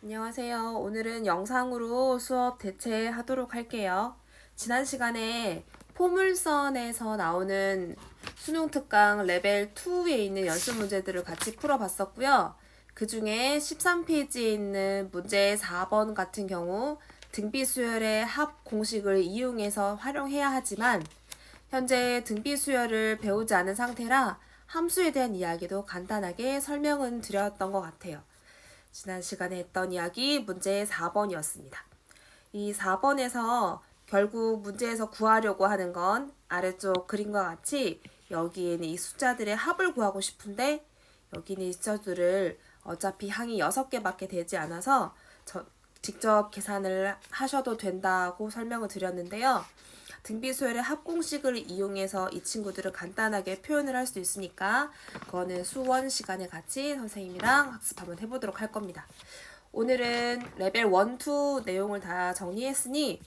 안녕하세요. 오늘은 영상으로 수업 대체하도록 할게요. 지난 시간에 포물선에서 나오는 수능 특강 레벨 2에 있는 연습 문제들을 같이 풀어봤었고요. 그 중에 13페이지에 있는 문제 4번 같은 경우 등비수열의 합 공식을 이용해서 활용해야 하지만 현재 등비수열을 배우지 않은 상태라 함수에 대한 이야기도 간단하게 설명은 드렸던 것 같아요. 지난 시간에 했던 이야기 문제 4번이었습니다. 이 4번에서 결국 문제에서 구하려고 하는 건 아래쪽 그림과 같이 여기에는 이 숫자들의 합을 구하고 싶은데 여기는 이 숫자들을 어차피 항이 6개밖에 되지 않아서 직접 계산을 하셔도 된다고 설명을 드렸는데요. 등비수열의 합공식을 이용해서 이 친구들을 간단하게 표현을 할 수 있으니까 그거는 수원 시간에 같이 선생님이랑 학습 한번 해보도록 할 겁니다. 오늘은 레벨 1, 2 내용을 다 정리했으니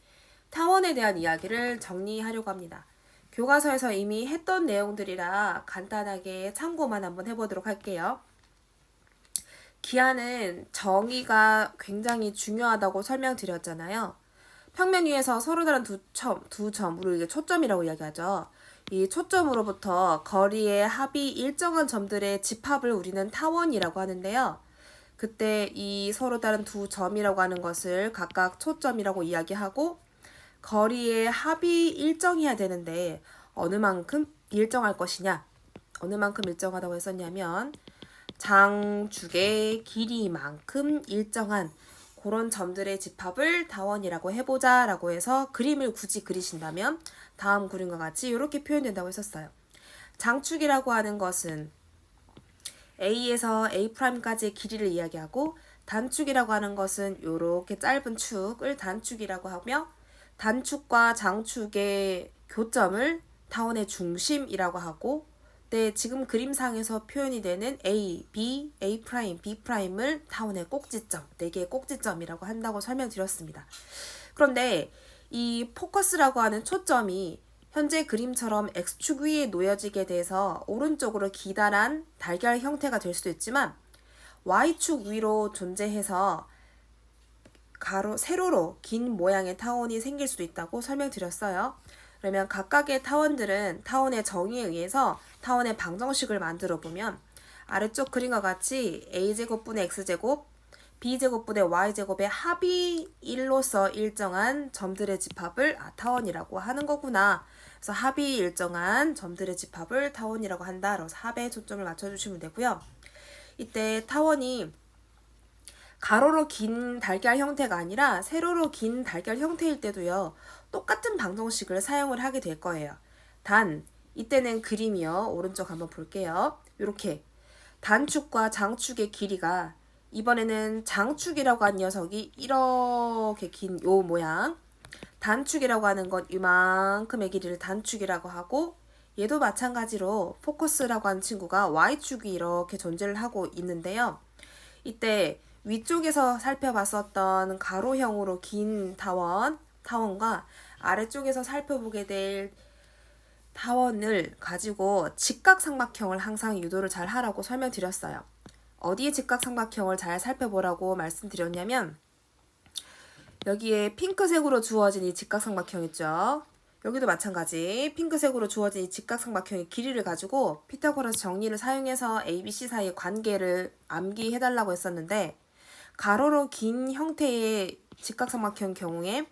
타원에 대한 이야기를 정리하려고 합니다. 교과서에서 이미 했던 내용들이라 간단하게 참고만 한번 해보도록 할게요. 기하는 정의가 굉장히 중요하다고 설명드렸잖아요. 평면 위에서 서로 다른 두 점으로 이게 초점이라고 이야기하죠. 이 초점으로부터 거리의 합이 일정한 점들의 집합을 우리는 타원이라고 하는데요. 그때 이 서로 다른 두 점이라고 하는 것을 각각 초점이라고 이야기하고 거리의 합이 일정해야 되는데 어느 만큼 일정할 것이냐? 어느 만큼 일정하다고 했었냐면 장축의 길이만큼 일정한 그런 점들의 집합을 다원이라고 해보자 라고 해서 그림을 굳이 그리신다면 다음 그림과 같이 이렇게 표현된다고 했었어요. 장축이라고 하는 것은 A에서 A'까지의 길이를 이야기하고 단축이라고 하는 것은 이렇게 짧은 축을 단축이라고 하며 단축과 장축의 교점을 타원의 중심이라고 하고 네, 지금 그림상에서 표현이 되는 A, B, A', B'을 타원의 꼭지점, 4개의 꼭지점이라고 한다고 설명드렸습니다. 그런데 이 포커스라고 하는 초점이 현재 그림처럼 X축 위에 놓여지게 돼서 오른쪽으로 기다란 달걀 형태가 될 수도 있지만 Y축 위로 존재해서 세로로 긴 모양의 타원이 생길 수도 있다고 설명드렸어요. 그러면 각각의 타원들은 타원의 정의에 의해서 타원의 방정식을 만들어 보면 아래쪽 그림과 같이 a제곱분의 x제곱, b제곱분의 y제곱의 합이 1로서 일정한 점들의 집합을 타원이라고 하는 거구나. 그래서 합이 일정한 점들의 집합을 타원이라고 한다. 그래서 합에 초점을 맞춰주시면 되고요. 이때 타원이 가로로 긴 달걀 형태가 아니라 세로로 긴 달걀 형태일 때도요. 똑같은 방정식을 사용을 하게 될 거예요. 단 이때는 그림이요. 오른쪽 한번 볼게요. 이렇게 단축과 장축의 길이가 이번에는 장축이라고 한 녀석이 이렇게 긴 요 모양, 단축이라고 하는 건 이만큼의 길이를 단축이라고 하고 얘도 마찬가지로 포커스라고 하는 친구가 Y축이 이렇게 존재를 하고 있는데요. 이때 위쪽에서 살펴봤었던 가로형으로 긴 타원과 아래쪽에서 살펴보게 될 타원을 가지고 직각삼각형을 항상 유도를 잘 하라고 설명드렸어요. 어디에 직각삼각형을 잘 살펴보라고 말씀드렸냐면 여기에 핑크색으로 주어진 이 직각삼각형 있죠. 여기도 마찬가지 핑크색으로 주어진 이 직각삼각형의 길이를 가지고 피타고라스 정리를 사용해서 ABC 사이의 관계를 암기해달라고 했었는데 가로로 긴 형태의 직각삼각형 경우에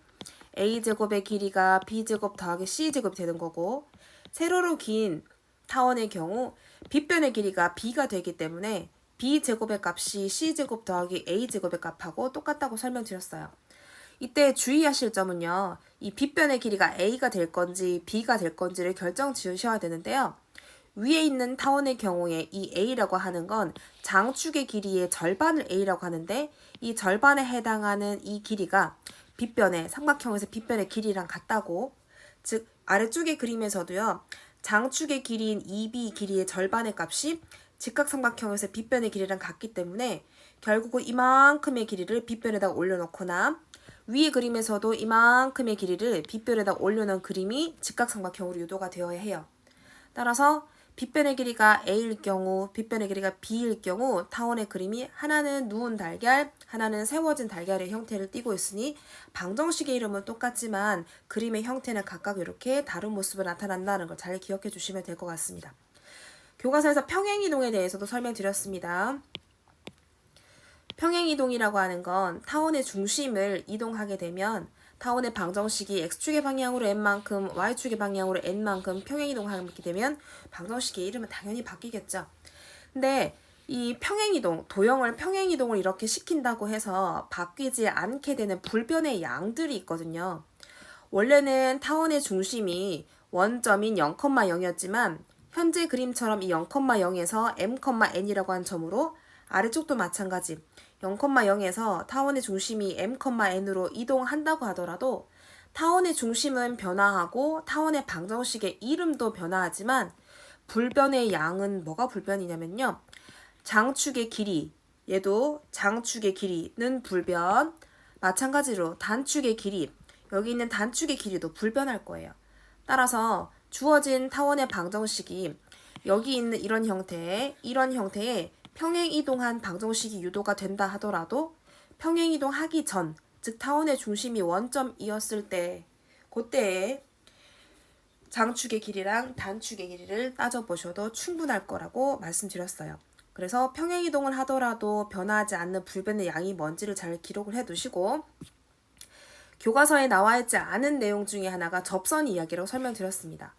A제곱의 길이가 B제곱 더하기 C제곱이 되는 거고 세로로 긴 타원의 경우 빗변의 길이가 B가 되기 때문에 B제곱의 값이 C제곱 더하기 A제곱의 값하고 똑같다고 설명드렸어요. 이때 주의하실 점은요. 이 빗변의 길이가 A가 될 건지 B가 될 건지를 결정 지으셔야 되는데요. 위에 있는 타원의 경우에 이 A라고 하는 건 장축의 길이의 절반을 A라고 하는데 이 절반에 해당하는 이 길이가 빗변의 삼각형에서 빗변의 길이랑 같다고 즉 아래쪽의 그림에서도요. 장축의 길이인 2B 길이의 절반의 값이 직각삼각형에서 빗변의 길이랑 같기 때문에 결국은 이만큼의 길이를 빗변에다 올려놓거나 위의 그림에서도 이만큼의 길이를 빗변에다 올려놓은 그림이 직각삼각형으로 유도가 되어야 해요. 따라서 빗변의 길이가 A일 경우, 빗변의 길이가 B일 경우 타원의 그림이 하나는 누운 달걀, 하나는 세워진 달걀의 형태를 띠고 있으니 방정식의 이름은 똑같지만 그림의 형태는 각각 이렇게 다른 모습으로 나타난다는 걸 잘 기억해 주시면 될 것 같습니다. 교과서에서 평행이동에 대해서도 설명드렸습니다. 평행이동이라고 하는 건 타원의 중심을 이동하게 되면 타원의 방정식이 x축의 방향으로 n만큼, y축의 방향으로 n만큼 평행이동하게 되면 방정식의 이름은 당연히 바뀌겠죠. 근데 이 평행이동, 도형을 평행이동을 이렇게 시킨다고 해서 바뀌지 않게 되는 불변의 양들이 있거든요. 원래는 타원의 중심이 원점인 0,0이었지만 현재 그림처럼 이 0,0에서 m,n이라고 하는 점으로 아래쪽도 마찬가지 0,0에서 타원의 중심이 m,n으로 이동한다고 하더라도 타원의 중심은 변화하고 타원의 방정식의 이름도 변화하지만 불변의 양은 뭐가 불변이냐면요. 장축의 길이, 얘도 장축의 길이는 불변, 마찬가지로 단축의 길이, 여기 있는 단축의 길이도 불변할 거예요. 따라서 주어진 타원의 방정식이 여기 있는 이런 형태의 평행이동한 방정식이 유도가 된다 하더라도 평행이동하기 전, 즉 타원의 중심이 원점이었을 때 그때에 장축의 길이랑 단축의 길이를 따져보셔도 충분할 거라고 말씀드렸어요. 그래서 평행이동을 하더라도 변화하지 않는 불변의 양이 뭔지를 잘 기록을 해두시고 교과서에 나와 있지 않은 내용 중에 하나가 접선 이야기라고 설명드렸습니다.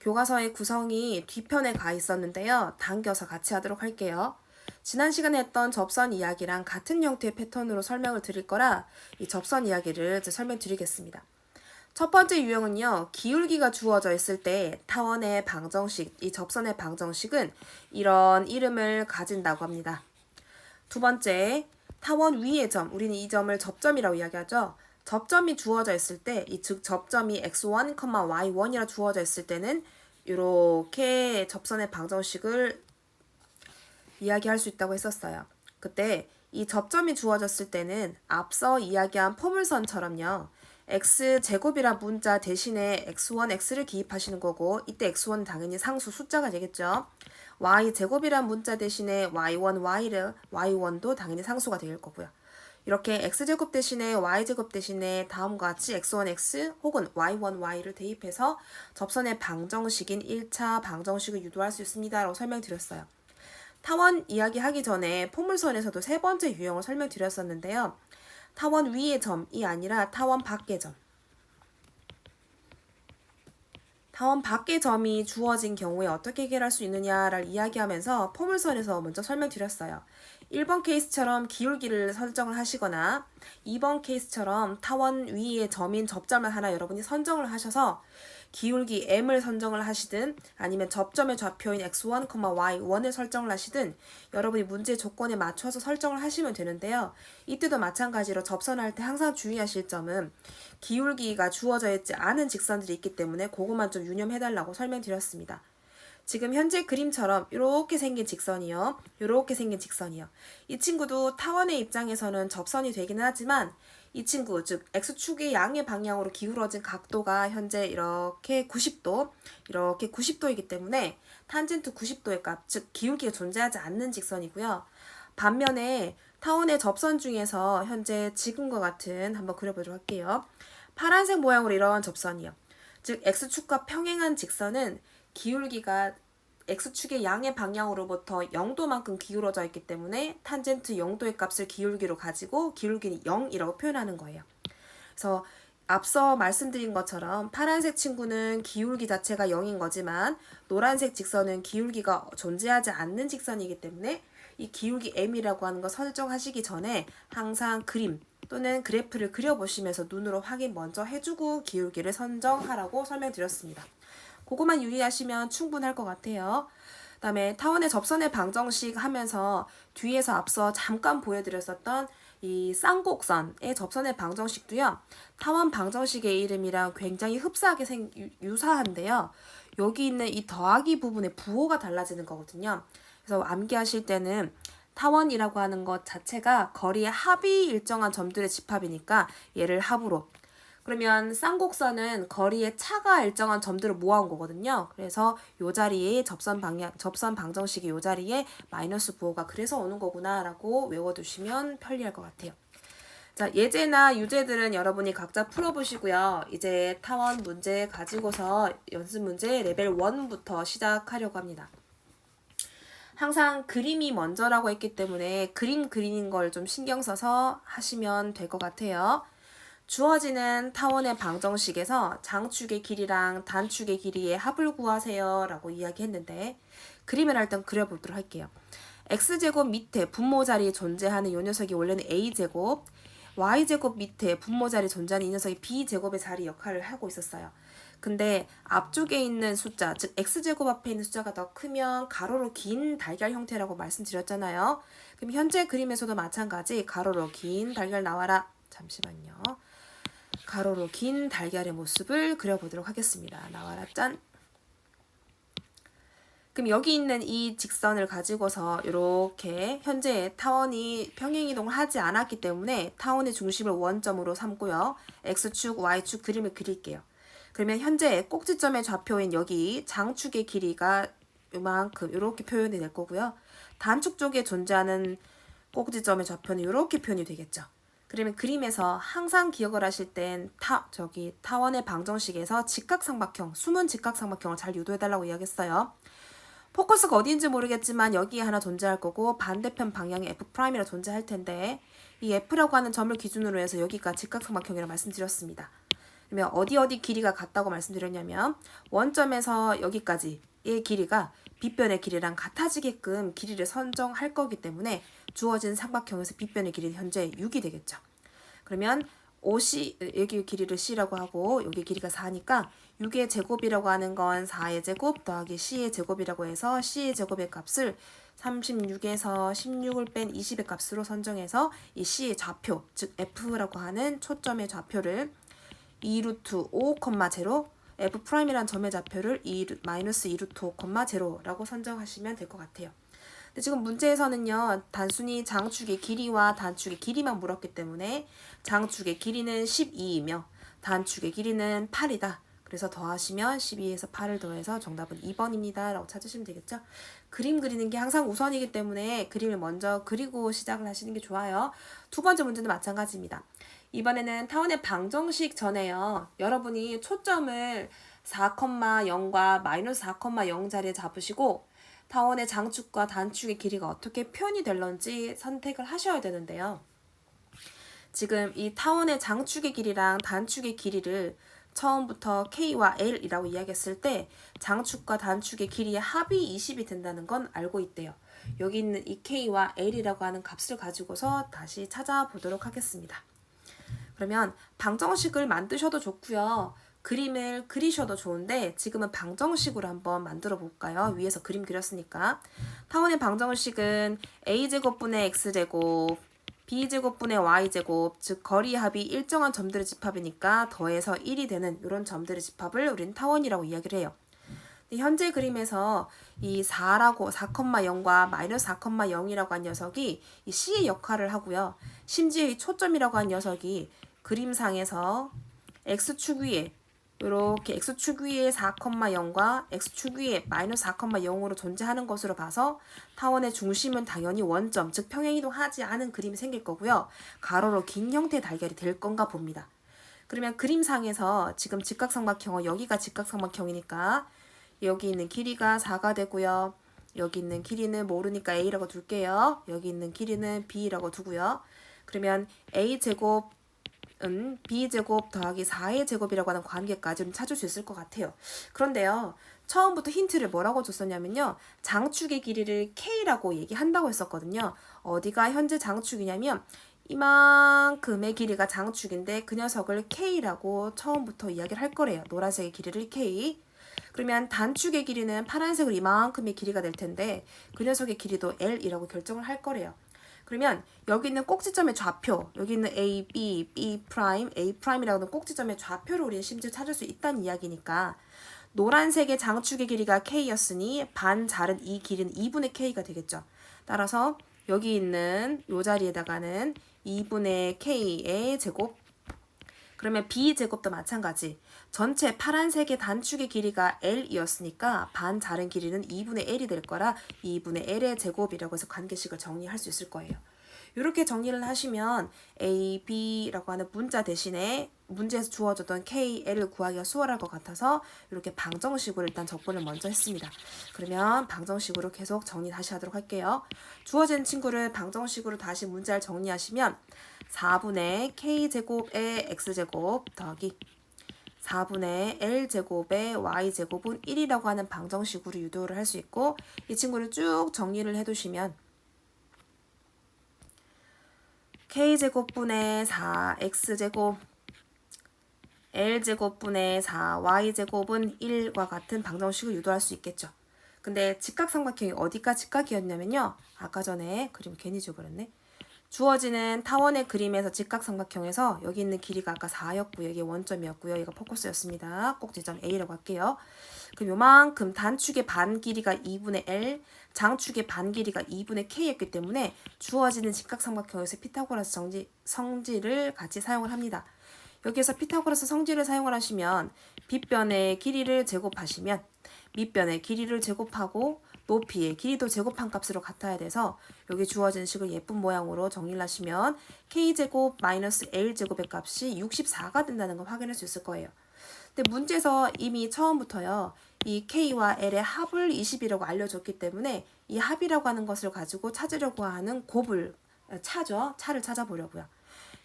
교과서의 구성이 뒤편에 가 있었는데요. 당겨서 같이 하도록 할게요. 지난 시간에 했던 접선 이야기랑 같은 형태의 패턴으로 설명을 드릴 거라 이 접선 이야기를 설명드리겠습니다. 첫 번째 유형은요. 기울기가 주어져 있을 때 타원의 방정식, 이 접선의 방정식은 이런 이름을 가진다고 합니다. 두 번째, 타원 위의 점, 우리는 이 점을 접점이라고 이야기하죠. 접점이 주어져 있을 때, 즉 접점이 x1, y1이라 주어져 있을 때는 이렇게 접선의 방정식을 이야기할 수 있다고 했었어요. 그때 이 접점이 주어졌을 때는 앞서 이야기한 포물선처럼요. x제곱이란 문자 대신에 x1, x를 기입하시는 거고 이때 x1은 당연히 상수 숫자가 되겠죠. y제곱이란 문자 대신에 y1도 당연히 상수가 될 거고요. 이렇게 x제곱 대신에 y제곱 대신에 다음과 같이 x1x 혹은 y1y를 대입해서 접선의 방정식인 1차 방정식을 유도할 수 있습니다. 라고 설명드렸어요. 타원 이야기하기 전에 포물선에서도 세 번째 유형을 설명드렸었는데요. 타원 위의 점이 아니라 타원 밖의 점. 타원 밖의 점이 주어진 경우에 어떻게 해결할 수 있느냐를 이야기하면서 포물선에서 먼저 설명드렸어요. 1번 케이스처럼 기울기를 설정을 하시거나 2번 케이스처럼 타원 위의 점인 접점을 하나 여러분이 선정을 하셔서 기울기 m을 선정을 하시든 아니면 접점의 좌표인 x1, y1을 설정을 하시든 여러분이 문제 조건에 맞춰서 설정을 하시면 되는데요. 이때도 마찬가지로 접선할 때 항상 주의하실 점은 기울기가 주어져 있지 않은 직선들이 있기 때문에 그것만 좀 유념해달라고 설명드렸습니다. 지금 현재 그림처럼 이렇게 생긴 직선이요. 이렇게 생긴 직선이요. 이 친구도 타원의 입장에서는 접선이 되기는 하지만 이 친구, 즉 x축의 양의 방향으로 기울어진 각도가 현재 이렇게 90도이기 때문에 탄젠트 90도의 값, 즉 기울기가 존재하지 않는 직선이고요. 반면에 타원의 접선 중에서 현재 지금과 같은 한번 그려보도록 할게요. 파란색 모양으로 이런 접선이요. 즉 x축과 평행한 직선은 기울기가 x축의 양의 방향으로부터 0도만큼 기울어져 있기 때문에 탄젠트 0도의 값을 기울기로 가지고 기울기는 0이라고 표현하는 거예요. 그래서 앞서 말씀드린 것처럼 파란색 친구는 기울기 자체가 0인 거지만 노란색 직선은 기울기가 존재하지 않는 직선이기 때문에 이 기울기 m이라고 하는 거 설정하시기 전에 항상 그림 또는 그래프를 그려보시면서 눈으로 확인 먼저 해주고 기울기를 선정하라고 설명드렸습니다. 그거만 유의하시면 충분할 것 같아요. 그 다음에 타원의 접선의 방정식 하면서 뒤에서 앞서 잠깐 보여드렸었던 이 쌍곡선의 접선의 방정식도요. 타원 방정식의 이름이랑 굉장히 흡사하게 유사한데요. 여기 있는 이 더하기 부분의 부호가 달라지는 거거든요. 그래서 암기하실 때는 타원이라고 하는 것 자체가 거리의 합이 일정한 점들의 집합이니까 얘를 합으로 그러면 쌍곡선은 거리의 차가 일정한 점들을 모아온 거거든요. 그래서 요 자리에 접선 방정식이 요 자리에 마이너스 9호가 그래서 오는 거구나라고 외워두시면 편리할 것 같아요. 자, 예제나 유제들은 여러분이 각자 풀어보시고요. 이제 타원 문제 가지고서 연습 문제 레벨 1부터 시작하려고 합니다. 항상 그림이 먼저라고 했기 때문에 그림 그리는 걸 좀 신경 써서 하시면 될 것 같아요. 주어지는 타원의 방정식에서 장축의 길이랑 단축의 길이의 합을 구하세요 라고 이야기했는데 그림을 일단 그려보도록 할게요. x제곱 밑에 분모 자리에 존재하는 이 녀석이 원래는 a제곱, y제곱 밑에 분모 자리에 존재하는 이 녀석이 b제곱의 자리 역할을 하고 있었어요. 근데 앞쪽에 있는 숫자, 즉 x제곱 앞에 있는 숫자가 더 크면 가로로 긴 달걀 형태라고 말씀드렸잖아요. 그럼 현재 그림에서도 마찬가지 가로로 긴 달걀 나와라. 잠시만요. 가로로 긴 달걀의 모습을 그려보도록 하겠습니다. 나와라 짠. 그럼 여기 있는 이 직선을 가지고서 이렇게 현재 타원이 평행이동을 하지 않았기 때문에 타원의 중심을 원점으로 삼고요. x축, y축 그림을 그릴게요. 그러면 현재 꼭지점의 좌표인 여기 장축의 길이가 요만큼 이렇게 표현이 될 거고요. 단축 쪽에 존재하는 꼭지점의 좌표는 이렇게 표현이 되겠죠. 그러면 그림에서 항상 기억을 하실 땐 타원의 방정식에서 직각삼각형, 숨은 직각삼각형을 잘 유도해달라고 이야기했어요. 포커스가 어디인지 모르겠지만 여기에 하나 존재할 거고 반대편 방향에 F'이라 존재할 텐데 이 F라고 하는 점을 기준으로 해서 여기가 직각삼각형이라고 말씀드렸습니다. 그러면 어디 길이가 같다고 말씀드렸냐면 원점에서 여기까지의 길이가 빗변의 길이랑 같아지게끔 길이를 선정할 거기 때문에 주어진 삼각형에서 빗변의 길이는 현재 6이 되겠죠. 그러면 여기 길이를 C라고 하고 여기 길이가 4니까 6의 제곱이라고 하는 건 4의 제곱 더하기 C의 제곱이라고 해서 C의 제곱의 값을 36에서 16을 뺀 20의 값으로 선정해서 이 C의 좌표, 즉 F라고 하는 초점의 좌표를 2루트 5, 0 F'이란 점의 좌표를 마이너스 2루트 5, 0라고 선정하시면 될 것 같아요. 근데 지금 문제에서는요, 단순히 장축의 길이와 단축의 길이만 물었기 때문에 장축의 길이는 12이며 단축의 길이는 8이다. 그래서 더하시면 12에서 8을 더해서 정답은 2번입니다. 라고 찾으시면 되겠죠? 그림 그리는 게 항상 우선이기 때문에 그림을 먼저 그리고 시작을 하시는 게 좋아요. 두 번째 문제는 마찬가지입니다. 이번에는 타원의 방정식 전에요. 여러분이 초점을 4,0과 마이너스 4,0 자리에 잡으시고 타원의 장축과 단축의 길이가 어떻게 표현이 될런지 선택을 하셔야 되는데요. 지금 이 타원의 장축의 길이랑 단축의 길이를 처음부터 K와 L이라고 이야기했을 때 장축과 단축의 길이의 합이 20이 된다는 건 알고 있대요. 여기 있는 이 K와 L이라고 하는 값을 가지고서 다시 찾아보도록 하겠습니다. 그러면 방정식을 만드셔도 좋고요. 그림을 그리셔도 좋은데 지금은 방정식으로 한번 만들어 볼까요? 위에서 그림 그렸으니까. 타원의 방정식은 a제곱분의 x제곱, b제곱분의 y제곱, 즉 거리 합이 일정한 점들의 집합이니까 더해서 1이 되는 이런 점들의 집합을 우리는 타원이라고 이야기를 해요. 현재 그림에서 이 4,0과 마이너스 4,0이라고 한 녀석이 이 C의 역할을 하고요. 심지어 이 초점이라고 한 녀석이 그림상에서 X축 위에 이렇게 X축 위에 4,0과 X축 위에 마이너스 4,0으로 존재하는 것으로 봐서 타원의 중심은 당연히 원점, 즉 평행이동하지 않은 그림이 생길 거고요. 가로로 긴 형태의 달걀이 될 건가 봅니다. 그러면 그림상에서 지금 직각삼각형은 여기가 직각삼각형이니까 여기 있는 길이가 4가 되고요. 여기 있는 길이는 모르니까 A라고 둘게요. 여기 있는 길이는 B라고 두고요. 그러면 A제곱은 B제곱 더하기 4의 제곱이라고 하는 관계까지 좀 찾을 수 있을 것 같아요. 그런데요. 처음부터 힌트를 뭐라고 줬었냐면요. 장축의 길이를 K라고 얘기한다고 했었거든요. 어디가 현재 장축이냐면 이만큼의 길이가 장축인데 그 녀석을 K라고 처음부터 이야기를 할 거래요. 노란색의 길이를 K. 그러면 단축의 길이는 파란색으로 이만큼의 길이가 될 텐데 그 녀석의 길이도 L이라고 결정을 할 거래요. 그러면 여기 있는 꼭지점의 좌표, 여기 있는 A, B, B', A'이라고 하는 꼭지점의 좌표를 우리는 심지어 찾을 수 있다는 이야기니까 노란색의 장축의 길이가 K였으니 반 자른 이 길이는 2분의 K가 되겠죠. 따라서 여기 있는 이 자리에다가는 2분의 K의 제곱 그러면 B제곱도 마찬가지. 전체 파란색의 단축의 길이가 L이었으니까 반 자른 길이는 2분의 L이 될 거라 2분의 L의 제곱이라고 해서 관계식을 정리할 수 있을 거예요. 이렇게 정리를 하시면 A, B라고 하는 문자 대신에 문제에서 주어졌던 K, L을 구하기가 수월할 것 같아서 이렇게 방정식으로 일단 적분을 먼저 했습니다. 그러면 방정식으로 계속 정리 다시 하도록 할게요. 주어진 친구를 방정식으로 다시 문자를 정리하시면 4분의 K제곱의 X제곱 더하기 4분의 L제곱의 Y제곱은 1이라고 하는 방정식으로 유도를 할 수 있고 이 친구를 쭉 정리를 해두시면 K제곱분의 4X제곱 L제곱분의 4Y제곱은 1과 같은 방정식을 유도할 수 있겠죠. 근데 직각삼각형이 어디가 직각이었냐면요. 아까 전에 그림 괜히 지워버렸네. 주어지는 타원의 그림에서 직각삼각형에서 여기 있는 길이가 아까 4였고요. 이게 원점이었고요. 얘가 포커스였습니다. 꼭 지점 A라고 할게요. 그럼 요만큼 단축의 반 길이가 2분의 L, 장축의 반 길이가 2분의 K였기 때문에 주어지는 직각삼각형에서 피타고라스 성질을 같이 사용을 합니다. 여기에서 피타고라스 성질을 사용을 하시면 빗변의 길이를 제곱하시면 밑변의 길이를 제곱하고 높이의 길이도 제곱한 값으로 같아야 돼서 여기 주어진 식을 예쁜 모양으로 정리를 하시면 K제곱 마이너스 L제곱의 값이 64가 된다는 걸 확인할 수 있을 거예요. 근데 문제에서 이미 처음부터요. 이 K와 L의 합을 20이라고 알려줬기 때문에 이 합이라고 하는 것을 가지고 찾으려고 하는 곱을 차를 찾아보려고요.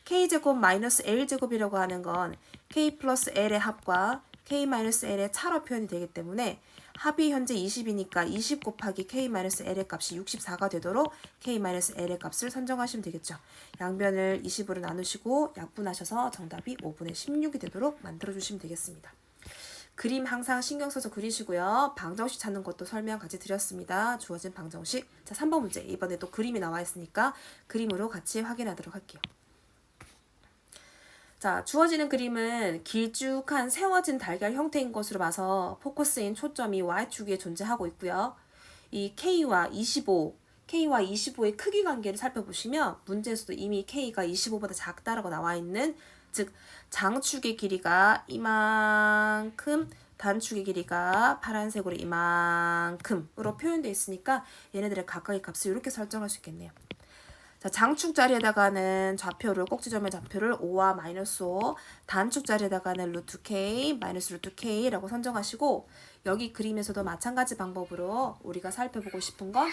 K제곱 마이너스 L제곱이라고 하는 건 K 플러스 L의 합과 K 마이너스 L의 차로 표현이 되기 때문에 합이 현재 20이니까 20 곱하기 K 마이너스 L의 값이 64가 되도록 K 마이너스 L의 값을 선정하시면 되겠죠. 양변을 20으로 나누시고 약분하셔서 정답이 5분의 16이 되도록 만들어주시면 되겠습니다. 그림 항상 신경 써서 그리시고요. 방정식 찾는 것도 설명 같이 드렸습니다. 주어진 방정식. 자, 3번 문제. 이번에 또 그림이 나와 있으니까 그림으로 같이 확인하도록 할게요. 자, 주어지는 그림은 길쭉한 세워진 달걀 형태인 것으로 봐서 포커스인 초점이 Y축에 존재하고 있고요. 이 K와 25의 크기 관계를 살펴보시면 문제에서도 이미 K가 25보다 작다라고 나와 있는 즉 장축의 길이가 이만큼 단축의 길이가 파란색으로 이만큼으로 표현되어 있으니까 얘네들의 각각의 값을 이렇게 설정할 수 있겠네요. 자, 장축 자리에다가는 좌표를 꼭지점의 좌표를 5와 마이너스 5, 단축 자리에다가는 루트 K, 마이너스 루트 K라고 선정하시고 여기 그림에서도 마찬가지 방법으로 우리가 살펴보고 싶은 건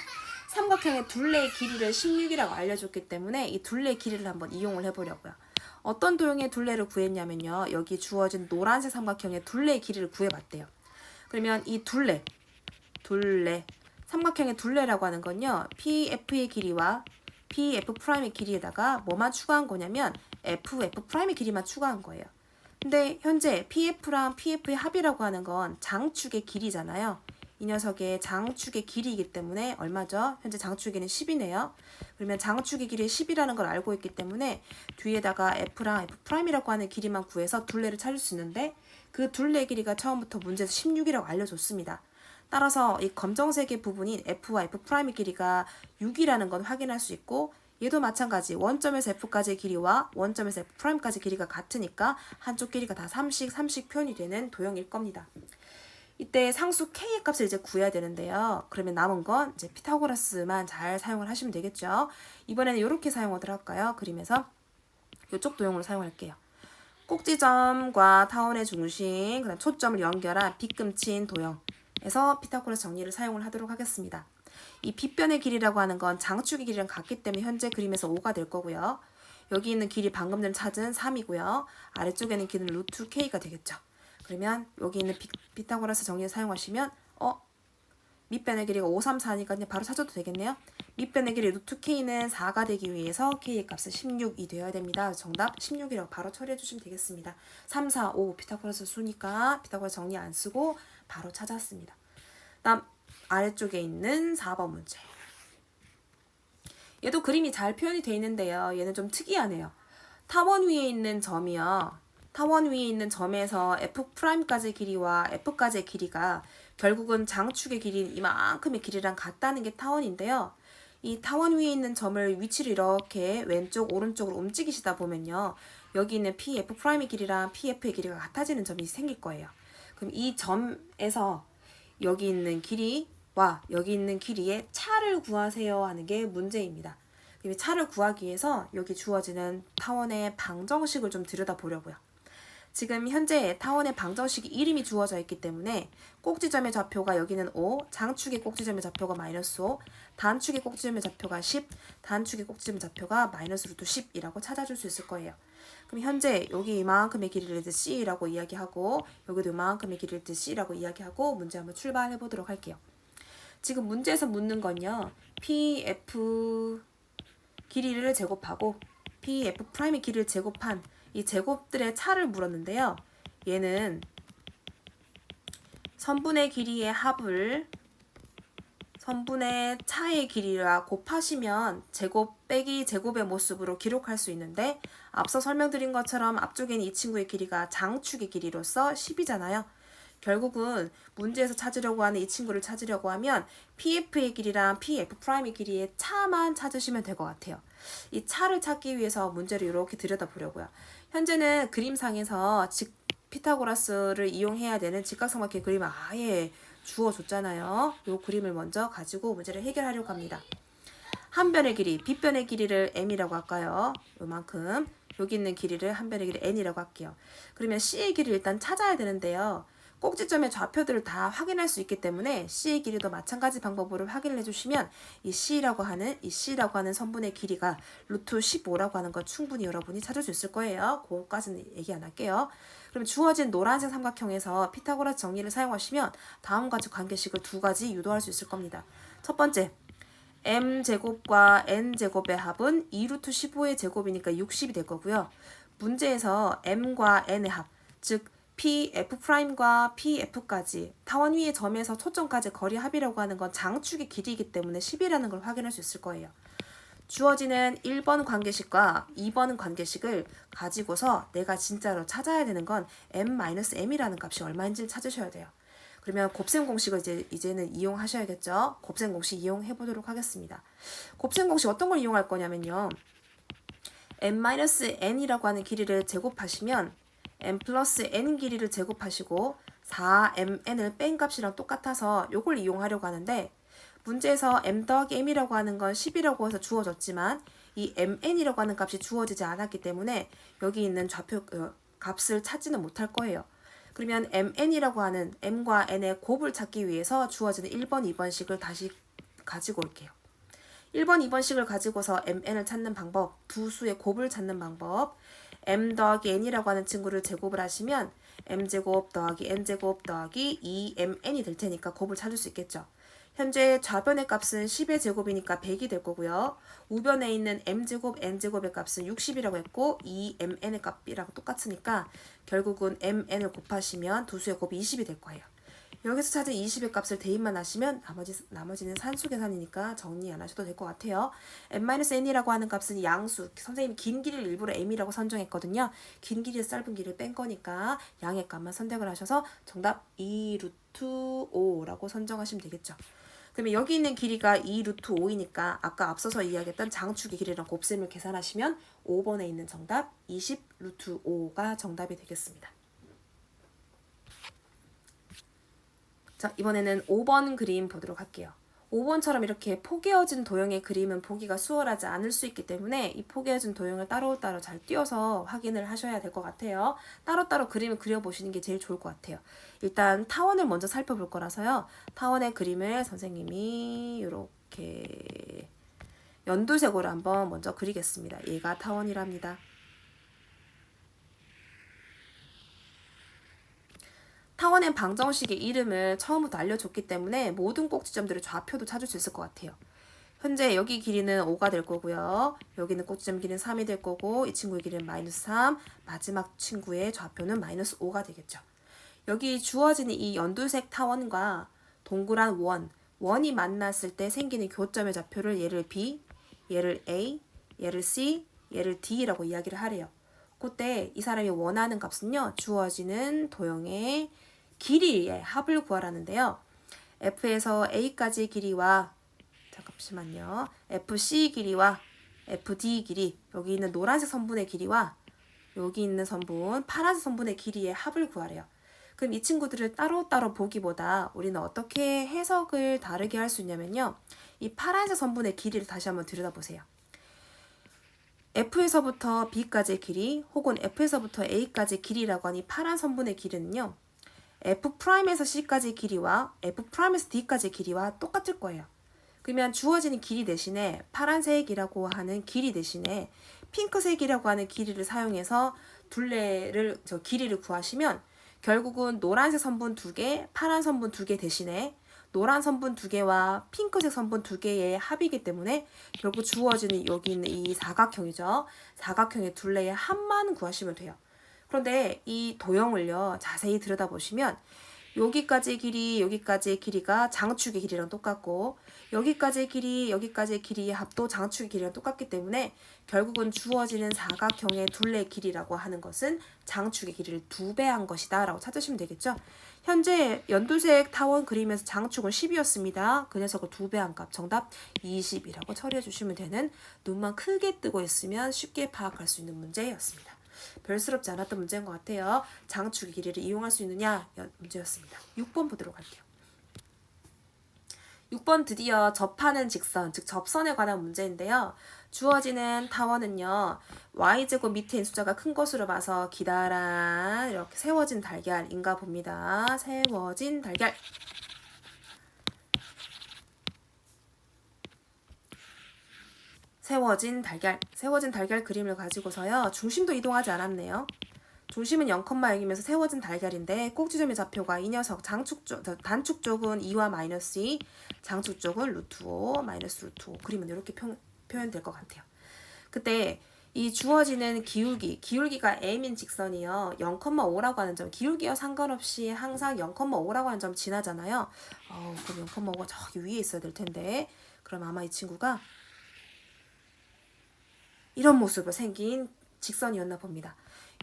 삼각형의 둘레의 길이를 16이라고 알려줬기 때문에 이 둘레의 길이를 한번 이용을 해보려고요. 어떤 도형의 둘레를 구했냐면요. 여기 주어진 노란색 삼각형의 둘레의 길이를 구해봤대요. 그러면 이 둘레, 삼각형의 둘레라고 하는 건요. PF의 길이와 PF'의 길이에다가 뭐만 추가한 거냐면 FF'의 길이만 추가한 거예요. 근데 현재 PF랑 PF의 합이라고 하는 건 장축의 길이잖아요. 이 녀석의 장축의 길이이기 때문에 얼마죠? 현재 장축의 길이는 10이네요. 그러면 장축의 길이 10이라는 걸 알고 있기 때문에 뒤에다가 F랑 F'이라고 하는 길이만 구해서 둘레를 찾을 수 있는데 그 둘레 길이가 처음부터 문제에서 16이라고 알려줬습니다. 따라서 이 검정색의 부분인 F와 F'의 길이가 6이라는 건 확인할 수 있고 얘도 마찬가지 원점에서 F까지의 길이와 원점에서 F'까지 길이가 같으니까 한쪽 길이가 다 30 표현이 되는 도형일 겁니다. 이때 상수 K의 값을 이제 구해야 되는데요. 그러면 남은 건 이제 피타고라스만 잘 사용을 하시면 되겠죠. 이번에는 이렇게 사용을 할까요? 그림에서 이쪽 도형으로 사용할게요. 꼭지점과 타원의 중심, 그다음 초점을 연결한 빗금친 도형에서 피타고라스 정리를 사용을 하도록 하겠습니다. 이 빗변의 길이라고 하는 건 장축의 길이랑 같기 때문에 현재 그림에서 5가 될 거고요. 여기 있는 길이 방금 전 찾은 3이고요. 아래쪽에는 길이는 루트 K가 되겠죠. 그러면 여기 있는 피타고라스 정리를 사용하시면 밑변의 길이가 5, 3, 4니까 그냥 바로 찾아도 되겠네요. 밑변의 길이 루트 K는 4가 되기 위해서 K의 값은 16이 되어야 됩니다. 정답 16이라고 바로 처리해 주시면 되겠습니다. 3, 4, 5 피타고라스 수니까 피타고라스 정리 안 쓰고 바로 찾았습니다. 다음 아래쪽에 있는 4번 문제. 얘도 그림이 잘 표현이 되어 있는데요. 얘는 좀 특이하네요. 타원 위에 있는 점이요. 타원 위에 있는 점에서 F'까지의 길이와 F까지의 길이가 결국은 장축의 길이인 이만큼의 길이랑 같다는 게 타원인데요. 이 타원 위에 있는 점을 위치를 이렇게 왼쪽 오른쪽으로 움직이시다 보면요. 여기 있는 PF'의 길이랑 PF의 길이가 같아지는 점이 생길 거예요. 그럼 이 점에서 여기 있는 길이와 여기 있는 길이의 차를 구하세요 하는 게 문제입니다. 이 차를 구하기 위해서 여기 주어지는 타원의 방정식을 좀 들여다보려고요. 지금 현재 타원의 방정식이 이름이 주어져 있기 때문에 꼭지점의 좌표가 여기는 5, 장축의 꼭지점의 좌표가 마이너스 5, 단축의 꼭지점의 좌표가 10, 단축의 꼭지점의 좌표가 마이너스 루트 10이라고 찾아줄 수 있을 거예요. 그럼 현재 여기 이만큼의 길이를 드 C라고 이야기하고 여기도 이만큼의 길이를 드 C라고 이야기하고 문제 한번 출발해 보도록 할게요. 지금 문제에서 묻는 건요. PF 길이를 제곱하고 PF'의 길이를 제곱한 이 제곱들의 차를 물었는데요. 얘는 선분의 길이의 합을 선분의 차의 길이와 곱하시면 제곱 빼기 제곱의 모습으로 기록할 수 있는데 앞서 설명드린 것처럼 앞쪽에 있는 이 친구의 길이가 장축의 길이로서 10이잖아요. 결국은 문제에서 찾으려고 하는 이 친구를 찾으려고 하면 PF의 길이랑 PF'의 길이의 차만 찾으시면 될 것 같아요. 이 차를 찾기 위해서 문제를 이렇게 들여다보려고요. 현재는 그림상에서 피타고라스를 이용해야 되는 직각삼각형 그림을 아예 주어줬잖아요. 이 그림을 먼저 가지고 문제를 해결하려고 합니다. 한 변의 길이, 빗변의 길이를 m이라고 할까요? 요만큼. 여기 있는 길이를 한 변의 길이 n이라고 할게요. 그러면 C의 길이를 일단 찾아야 되는데요. 꼭지점의 좌표들을 다 확인할 수 있기 때문에 C의 길이도 마찬가지 방법으로 확인을 해주시면 이 C라고 하는 선분의 길이가 루트 15라고 하는 거 충분히 여러분이 찾을 수 있을 거예요. 그거까지는 얘기 안 할게요. 그럼 주어진 노란색 삼각형에서 피타고라스 정리를 사용하시면 다음과 같이 관계식을 두 가지 유도할 수 있을 겁니다. 첫 번째, m제곱과 n제곱의 합은 2루트 15의 제곱이니까 60이 될 거고요. 문제에서 m과 n의 합, 즉 PF'과 PF까지 타원 위의 점에서 초점까지 거리 합이라고 하는 건 장축의 길이이기 때문에 10이라는 걸 확인할 수 있을 거예요. 주어지는 1번 관계식과 2번 관계식을 가지고서 내가 진짜로 찾아야 되는 건 m-m이라는 값이 얼마인지 찾으셔야 돼요. 그러면 곱셈 공식을 이제는 이용하셔야겠죠. 곱셈 공식 이용해 보도록 하겠습니다. 곱셈 공식 어떤 걸 이용할 거냐면요. m-n이라고 하는 길이를 제곱하시면 m 플러스 n 길이를 제곱하시고 4mn을 뺀 값이랑 똑같아서 이걸 이용하려고 하는데 문제에서 m 더하기 m이라고 하는 건 10이라고 해서 주어졌지만 이 mn이라고 하는 값이 주어지지 않았기 때문에 여기 있는 좌표 값을 찾지는 못할 거예요. 그러면 mn이라고 하는 m과 n의 곱을 찾기 위해서 주어지는 1번, 2번식을 다시 가지고 올게요. 1번, 2번식을 가지고서 mn을 찾는 방법, 두 수의 곱을 찾는 방법, m 더하기 n이라고 하는 친구를 제곱을 하시면 m제곱 더하기 n제곱 더하기 2mn이 될 테니까 곱을 찾을 수 있겠죠. 현재 좌변의 값은 10의 제곱이니까 100이 될 거고요. 우변에 있는 m제곱, n제곱의 값은 60이라고 했고 2mn의 값이랑 똑같으니까 결국은 mn을 곱하시면 두 수의 곱이 20이 될 거예요. 여기서 찾은 20의 값을 대입만 하시면 나머지는 산수 계산이니까 정리 안 하셔도 될 것 같아요. m-n이라고 하는 값은 양수. 선생님이 긴 길이를 일부러 m이라고 선정했거든요. 긴 길이에서 짧은 길이를 뺀 거니까 양의 값만 선택을 하셔서 정답 2루트 5라고 선정하시면 되겠죠. 그러면 여기 있는 길이가 2루트 5이니까 아까 앞서서 이야기했던 장축의 길이랑 곱셈을 계산하시면 5번에 있는 정답 20루트 5가 정답이 되겠습니다. 자, 이번에는 5번 그림 보도록 할게요. 5번처럼 이렇게 포개어진 도형의 그림은 보기가 수월하지 않을 수 있기 때문에 이 포개어진 도형을 따로따로 잘 띄워서 확인을 하셔야 될 것 같아요. 따로따로 그림을 그려보시는 게 제일 좋을 것 같아요. 일단 타원을 먼저 살펴볼 거라서요. 타원의 그림을 선생님이 이렇게 연두색으로 한번 먼저 그리겠습니다. 얘가 타원이랍니다. 타원의 방정식의 이름을 처음부터 알려줬기 때문에 모든 꼭지점들의 좌표도 찾을 수 있을 것 같아요. 현재 여기 길이는 5가 될 거고요. 여기는 꼭지점 길이는 3이 될 거고 이 친구의 길이는 마이너스 3, 마지막 친구의 좌표는 마이너스 5가 되겠죠. 여기 주어지는 이 연두색 타원과 동그란 원이 만났을 때 생기는 교점의 좌표를 얘를 B, 얘를 A, 얘를 C, 얘를 D라고 이야기를 하래요. 그때 이 사람이 원하는 값은요. 주어지는 도형의 길이의 합을 구하라는데요. F에서 A까지의 길이와 잠시만요. FC 길이와 FD 길이, 여기 있는 노란색 선분의 길이와 여기 있는 선분, 파란색 선분의 길이의 합을 구하래요. 그럼 이 친구들을 따로따로 보기보다 우리는 어떻게 해석을 다르게 할 수 있냐면요. 이 파란색 선분의 길이를 다시 한번 들여다보세요. F에서부터 B까지의 길이 혹은 F에서부터 A까지의 길이라고 하는 이 파란 선분의 길이는요. F'에서 C까지의 길이와 F'에서 D까지의 길이와 똑같을 거예요. 그러면 주어지는 길이 대신에 파란색이라고 하는 길이 대신에 핑크색이라고 하는 길이를 사용해서 둘레를 길이를 구하시면 결국은 노란색 선분 2개, 파란 선분 2개 대신에 노란 선분 2개와 핑크색 선분 2개의 합이기 때문에 결국 주어지는 여기 있는 이 사각형이죠. 사각형의 둘레의 합만 구하시면 돼요. 그런데 이 도형을요, 자세히 들여다보시면 여기까지의 길이, 여기까지의 길이가 장축의 길이랑 똑같고 여기까지의 길이, 여기까지의 길이의 합도 장축의 길이랑 똑같기 때문에 결국은 주어지는 사각형의 둘레의 길이라고 하는 것은 장축의 길이를 2배 한 것이다 라고 찾으시면 되겠죠. 현재 연두색 타원 그림에서 장축은 10이었습니다. 그 녀석을 2배 한 값, 정답 20이라고 처리해 주시면 되는, 눈만 크게 뜨고 있으면 쉽게 파악할 수 있는 문제였습니다. 별스럽지 않았던 문제인 것 같아요. 장축의 길이를 이용할 수 있느냐 문제였습니다. 6번 보도록 할게요. 6번 드디어 접하는 직선, 즉 접선에 관한 문제인데요. 주어지는 타원은요. y제곱 밑에 있는 숫자가 큰 것으로 봐서 기다란 이렇게 세워진 달걀인가 봅니다. 세워진 달걀. 세워진 달걀 그림을 가지고서요. 중심도 이동하지 않았네요. 중심은 0,0이면서 세워진 달걀인데 꼭지점의 좌표가 이 녀석 단축 쪽은 2와 마이너스 2, 장축 쪽은 루트 5, 마이너스 루트 5 그리면 이렇게 표현될 것 같아요. 그때 이 주어지는 기울기가 m인 직선이요. 0,5라고 하는 점, 기울기와 상관없이 항상 0,5라고 하는 점 지나잖아요. 그럼 0,5가 저기 위에 있어야 될 텐데, 그럼 아마 이 친구가 이런 모습으로 생긴 직선이었나 봅니다.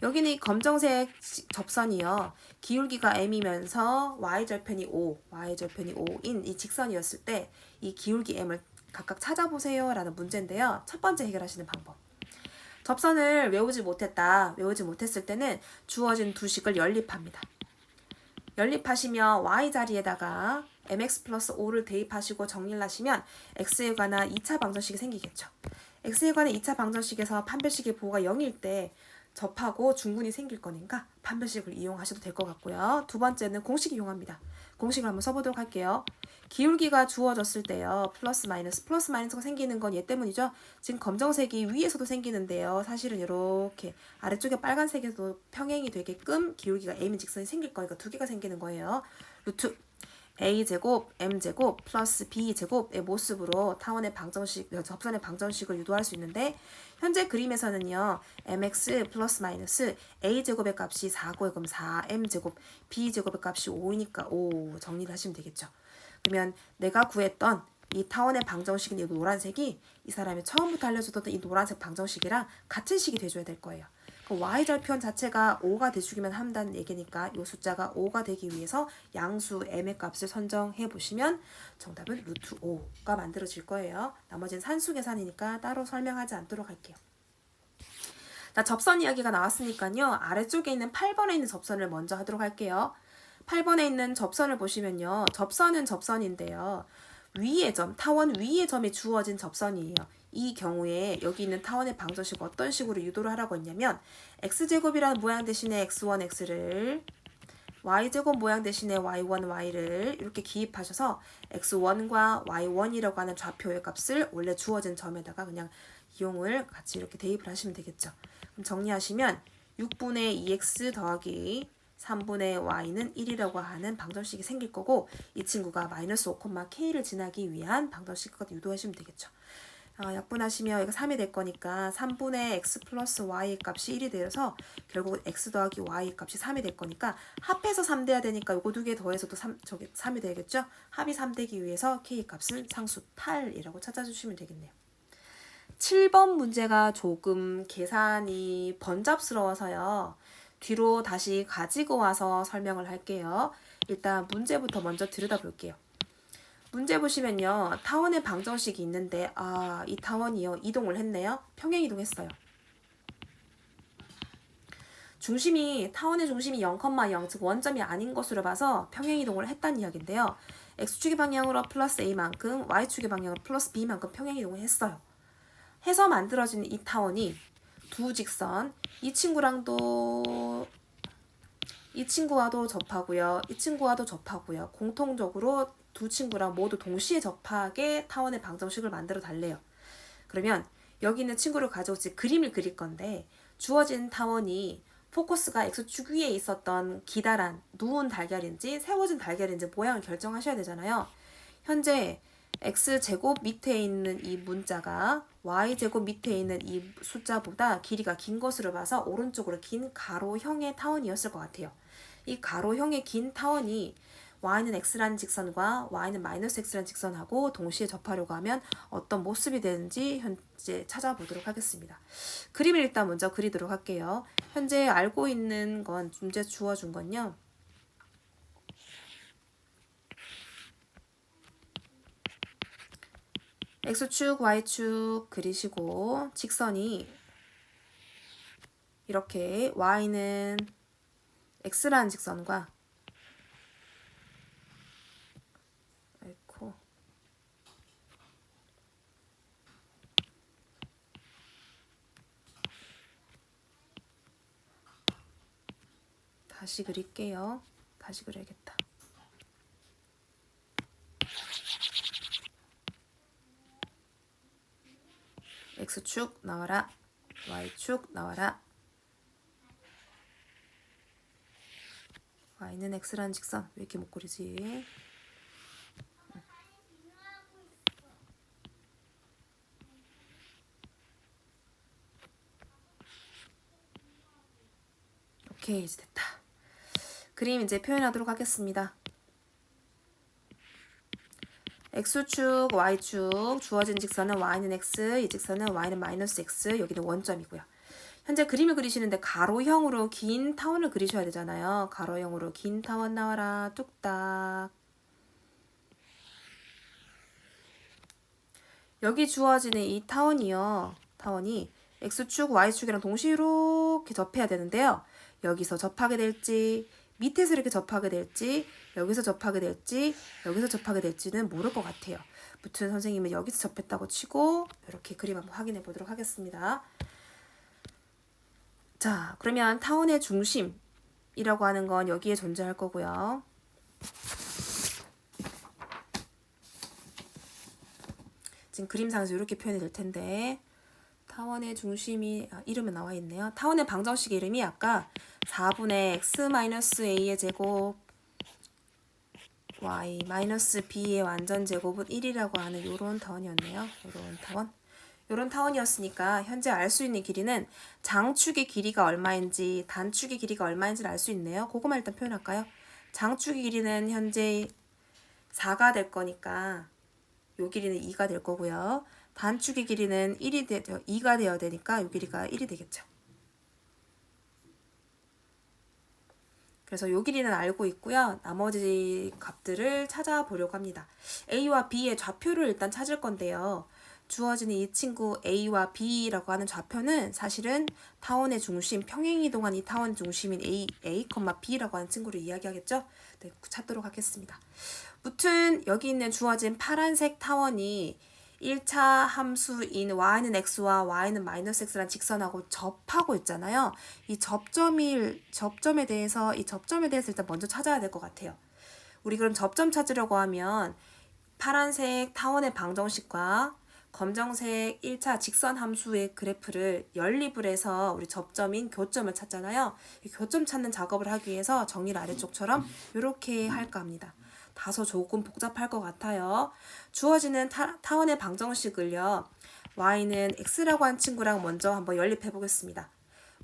여기는 이 검정색 접선이요. 기울기가 m이면서 y절편이 5인 이 직선이었을 때 이 기울기 m을 각각 찾아보세요 라는 문제인데요. 첫 번째 해결하시는 방법. 접선을 외우지 못했을 때는 주어진 두 식을 연립합니다. 연립하시면 y 자리에다가 mx 플러스 5를 대입하시고 정리를 하시면 x에 관한 2차 방정식이 생기겠죠. x에 관한 2차 방정식에서 판별식의 보호가 0일 때 접하고 중근이 생길 거니까 판별식을 이용하셔도 될 것 같고요. 두 번째는 공식 이용합니다. 공식을 한번 써보도록 할게요. 기울기가 주어졌을 때요. 플러스 마이너스가 생기는 건 얘 때문이죠. 지금 검정색이 위에서도 생기는데요. 사실은 이렇게 아래쪽에 빨간색에서도 평행이 되게끔 기울기가 m인 직선이 생길 거니까 두 개가 생기는 거예요. 루트 a제곱 m제곱 플러스 b제곱의 모습으로 타원의 접선의 방정식을 유도할 수 있는데, 현재 그림에서는요. mx 플러스 마이너스 a제곱의 값이 4고요. 그럼 4m제곱, b제곱의 값이 5이니까 5 정리를 하시면 되겠죠. 그러면 내가 구했던 이 타원의 방정식인 이 노란색이 이 사람이 처음부터 알려줬던 이 노란색 방정식이랑 같은 식이 돼줘야 될 거예요. y절편 자체가 5가 돼주기만 한다는 얘기니까 이 숫자가 5가 되기 위해서 양수 m의 값을 선정해 보시면 정답은 루트 5가 만들어질 거예요. 나머지는 산수 계산이니까 따로 설명하지 않도록 할게요. 자, 접선 이야기가 나왔으니까요. 아래쪽에 있는 8번에 있는 접선을 먼저 하도록 할게요. 8번에 있는 접선을 보시면요. 접선은 접선인데요. 위의 점, 타원 위의 점이 주어진 접선이에요. 이 경우에 여기 있는 타원의 방정식 어떤 식으로 유도를 하라고 했냐면 x제곱이라는 모양 대신에 x1x를 y제곱 모양 대신에 y1y를 이렇게 기입하셔서 x1과 y1이라고 하는 좌표의 값을 원래 주어진 점에다가 그냥 이용을 같이 이렇게 대입을 하시면 되겠죠. 그럼 정리하시면 6분의 2x 더하기 3분의 y는 1이라고 하는 방정식이 생길 거고, 이 친구가 마이너스 5,k를 지나기 위한 방정식과 유도하시면 되겠죠. 약분하시면 이거 3이 될 거니까 3분의 x 플러스 y 값이 1이 되어서 결국 x 더하기 y 값이 3이 될 거니까 합해서 3 돼야 되니까 요거 두 개 더해서도 3이 되겠죠. 합이 3 되기 위해서 k 값은 상수 8이라고 찾아주시면 되겠네요. 7번 문제가 조금 계산이 번잡스러워서요. 뒤로 다시 가지고 와서 설명을 할게요. 일단 문제부터 먼저 들여다볼게요. 문제 보시면요. 타원의 방정식이 있는데 이 타원이요. 이동을 했네요. 평행 이동했어요. 타원의 중심이 0,0, 즉 원점이 아닌 것으로 봐서 평행 이동을 했다는 이야기인데요. x축의 방향으로 플러스 a만큼, y축의 방향으로 플러스 b만큼 평행 이동을 했어요. 해서 만들어진 이 타원이 두 직선, 이 친구와도 접하고요. 이 친구와도 접하고요. 공통적으로 두 친구랑 모두 동시에 접하게 타원의 방정식을 만들어 달래요. 그러면 여기 있는 친구를 가지고 그림을 그릴 건데 주어진 타원이 포커스가 x축 위에 있었던 기다란 누운 달걀인지 세워진 달걀인지 모양을 결정하셔야 되잖아요. 현재 x제곱 밑에 있는 이 문자가 y제곱 밑에 있는 이 숫자보다 길이가 긴 것으로 봐서 오른쪽으로 긴 가로형의 타원이었을 것 같아요. 이 가로형의 긴 타원이 y는 x라는 직선과 y는 마이너스 x라는 직선하고 동시에 접하려고 하면 어떤 모습이 되는지 현재 찾아보도록 하겠습니다. 그림을 일단 먼저 그리도록 할게요. 현재 알고 있는 건 문제 주어준 건요. x축, y축 그리시고 직선이 이렇게 y는 x라는 직선과 다시 그릴게요. 다시 그려야겠다. x축 나와라. y축 나와라. y는 x라는 직선. 왜 이렇게 못 그리지? 오케이, 이제 됐다. 그림 이제 표현하도록 하겠습니다. x축, y축 주어진 직선은 y는 x, 이 직선은 y는 마이너스 x, 여기는 원점이고요. 현재 그림을 그리시는데 가로형으로 긴 타원을 그리셔야 되잖아요. 가로형으로 긴 타원 나와라. 뚝딱. 여기 주어지는 이 타원이요. 타원이 x축, y축이랑 동시에 이렇게 접해야 되는데요. 여기서 접하게 될지, 밑에서 이렇게 접하게 될지, 여기서 접하게 될지, 여기서 접하게 될지는 모를 것 같아요. 무튼 선생님은 여기서 접했다고 치고 이렇게 그림 한번 확인해 보도록 하겠습니다. 자, 그러면 타원의 중심이라고 하는 건 여기에 존재할 거고요. 지금 그림상에서 이렇게 표현이 될 텐데 타원의 중심이 이름은 나와 있네요. 타원의 방정식 이름이 아까 4분의 x-a의 제곱 y-b의 완전 제곱은 1이라고 하는 이런 타원이었네요. 이런 타원이었으니까 현재 알 수 있는 길이는 장축의 길이가 얼마인지 단축의 길이가 얼마인지를 알 수 있네요. 그거만 일단 표현할까요? 장축의 길이는 현재 4가 될 거니까 요 길이는 2가 될 거고요. 단축의 길이는 2가 되어야 되니까 요 길이가 1이 되겠죠. 그래서 요 길이는 알고 있고요. 나머지 값들을 찾아보려고 합니다. A와 B의 좌표를 일단 찾을 건데요. 주어지는 이 친구 A와 B라고 하는 좌표는 사실은 타원의 중심, 평행이동한 이 타원 중심인 A, B라고 하는 친구를 이야기하겠죠? 네, 찾도록 하겠습니다. 무튼 여기 있는 주어진 파란색 타원이 1차 함수인 y는 x와 y는 마이너스 x라는 직선하고 접하고 있잖아요. 이 접점에 대해서 일단 먼저 찾아야 될 것 같아요. 우리 그럼 접점 찾으려고 하면 파란색 타원의 방정식과 검정색 1차 직선 함수의 그래프를 연립을 해서 우리 접점인 교점을 찾잖아요. 이 교점 찾는 작업을 하기 위해서 정리를 아래쪽처럼 이렇게 할까 합니다. 다소 조금 복잡할 것 같아요. 주어지는 타원의 방정식을요. y는 x라고 한 친구랑 먼저 한번 연립해 보겠습니다.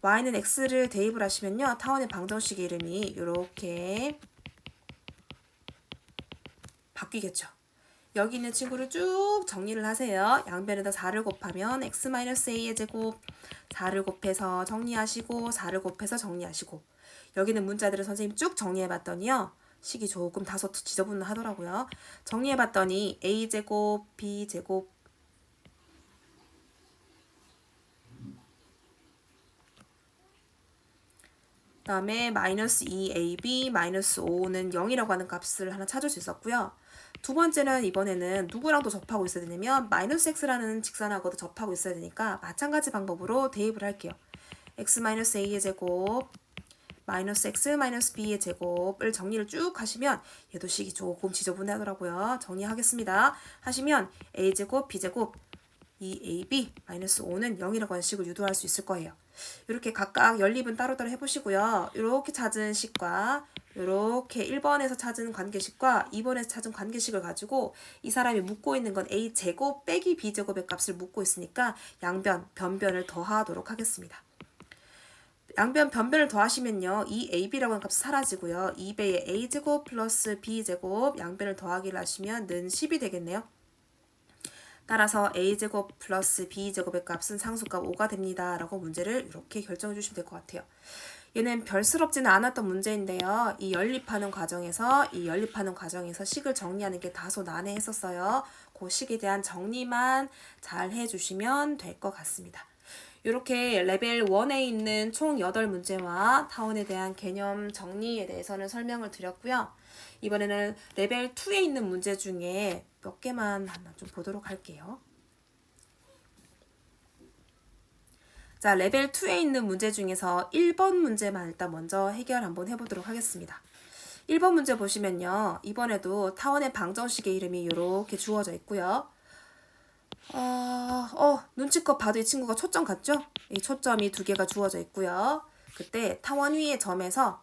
y는 x를 대입을 하시면요. 타원의 방정식 이름이 이렇게 바뀌겠죠. 여기 있는 친구를 쭉 정리를 하세요. 양변에다 4를 곱하면 x-a의 제곱 4를 곱해서 정리하시고 4를 곱해서 정리하시고 여기는 문자들을 선생님 쭉 정리해 봤더니요. 식이 조금 다소 지저분하더라고요. 정리해봤더니 a제곱, b제곱, 그 다음에 마이너스 2ab, 마이너스 5는 0이라고 하는 값을 하나 찾을 수 있었고요. 두 번째는 이번에는 누구랑 또 접하고 있어야 되냐면 마이너스 x라는 직선하고도 접하고 있어야 되니까 마찬가지 방법으로 대입을 할게요. x 마이너스 a의 제곱 마이너스 x 마이너스 b의 제곱을 정리를 쭉 하시면 얘도 식이 조금 지저분하더라고요. 정리하겠습니다. 하시면 a제곱 b제곱 2ab 마이너스 5는 0이라고 하는 식을 유도할 수 있을 거예요. 이렇게 각각 연립은 따로따로 해보시고요. 이렇게 찾은 식과 이렇게 1번에서 찾은 관계식과 2번에서 찾은 관계식을 가지고 이 사람이 묻고 있는 건 a제곱 빼기 b제곱의 값을 묻고 있으니까 양변, 변변을 더하도록 하겠습니다. 양변, 변변을 더하시면요. 이 ab라고 하는 값이 사라지고요. 2배의 a제곱 플러스 b제곱 양변을 더하기를 하시면 는 10이 되겠네요. 따라서 a제곱 플러스 b제곱의 값은 상수값 5가 됩니다. 라고 문제를 이렇게 결정해 주시면 될 것 같아요. 얘는 별스럽지는 않았던 문제인데요. 이 연립하는 과정에서 식을 정리하는 게 다소 난해했었어요. 그 식에 대한 정리만 잘 해주시면 될 것 같습니다. 이렇게 레벨 1에 있는 총 8문제와 타원에 대한 개념 정리에 대해서는 설명을 드렸고요. 이번에는 레벨 2에 있는 문제 중에 몇 개만 하나 좀 보도록 할게요. 자, 레벨 2에 있는 문제 중에서 1번 문제만 일단 먼저 해결 한번 해보도록 하겠습니다. 1번 문제 보시면요. 이번에도 타원의 방정식의 이름이 이렇게 주어져 있고요. 눈치껏 봐도 이 친구가 초점 같죠? 이 초점이 두 개가 주어져 있고요. 그때 타원 위의 점에서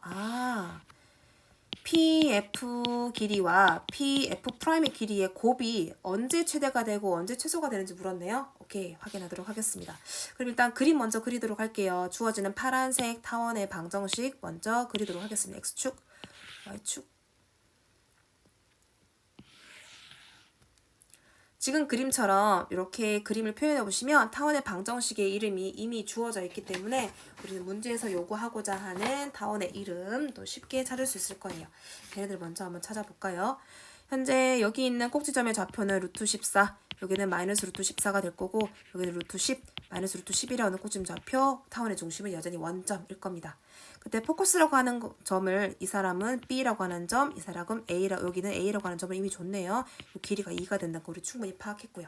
PF 길이와 PF'의 길이의 곱이 언제 최대가 되고 언제 최소가 되는지 물었네요. 오케이, 확인하도록 하겠습니다. 그럼 일단 그림 먼저 그리도록 할게요. 주어지는 파란색 타원의 방정식 먼저 그리도록 하겠습니다. X축, Y축. 지금 그림처럼 이렇게 그림을 표현해 보시면 타원의 방정식의 이름이 이미 주어져 있기 때문에 우리는 문제에서 요구하고자 하는 타원의 이름도 쉽게 찾을 수 있을 거예요. 걔네들 먼저 한번 찾아볼까요? 현재 여기 있는 꼭지점의 좌표는 루트 14, 여기는 마이너스 루트 14가 될 거고 여기는 루트 10, 마이너스 루트 10이라는 꼭지점 좌표, 타원의 중심은 여전히 원점일 겁니다. 그때 포커스라고 하는 점을 이 사람은 B라고 하는 점, 이 사람은 여기는 A라고 하는 점을 이미 줬네요. 이 길이가 2가 된다는 거 우리 충분히 파악했고요.